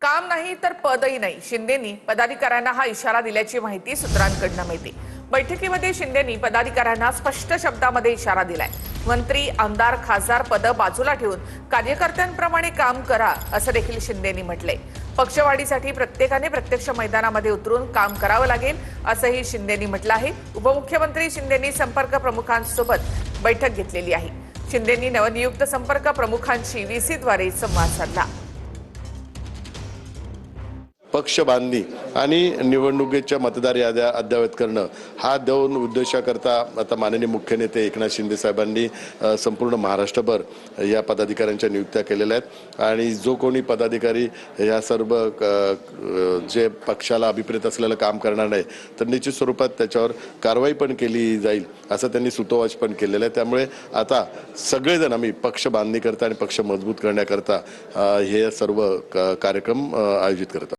काम नाही तर पदही नाही. शिंदेंनी पदाधिकाऱ्यांना हा इशारा दिल्याची माहिती सूत्रांकडून मिळते. बैठकीमध्ये शिंदेंनी पदाधिकाऱ्यांना स्पष्ट शब्दामध्ये इशारा दिलाय. मंत्री, आमदार, खासदार पद बाजूला ठेवून कार्यकर्त्यांप्रमाणे काम करा असं देखील शिंदेंनी म्हटलंय. पक्षवाढीसाठी प्रत्येकाने प्रत्यक्ष मैदानामध्ये उतरून काम करावं लागेल असंही शिंदेंनी म्हटलं आहे. उपमुख्यमंत्री शिंदेंनी संपर्क प्रमुखांसोबत बैठक घेतलेली आहे. शिंदेंनी नवनियुक्त संपर्क प्रमुखांशी व्हीसीद्वारे संवाद साधला. पक्ष बांधणी आणि निवडणुकीच्या मतदार याद्या अद्ययावत करणं हा दोन उद्देशाकरता आता माननीय मुख्य नेते एकनाथ शिंदे साहेबांनी संपूर्ण महाराष्ट्रभर या पदाधिकाऱ्यांच्या नियुक्त्या केलेल्या आहेत. आणि जो कोणी पदाधिकारी या सर्व जे पक्षाला अभिप्रेत असलेलं काम करणार नाही तर निश्चित स्वरूपात त्याच्यावर कारवाई पण केली जाईल असं त्यांनी सूतोवाच पण केलेलं आहे. त्यामुळे आता सगळेजण आम्ही पक्ष बांधणी करता आणि पक्ष मजबूत करण्याकरता हे सर्व कार्यक्रम आयोजित करतात.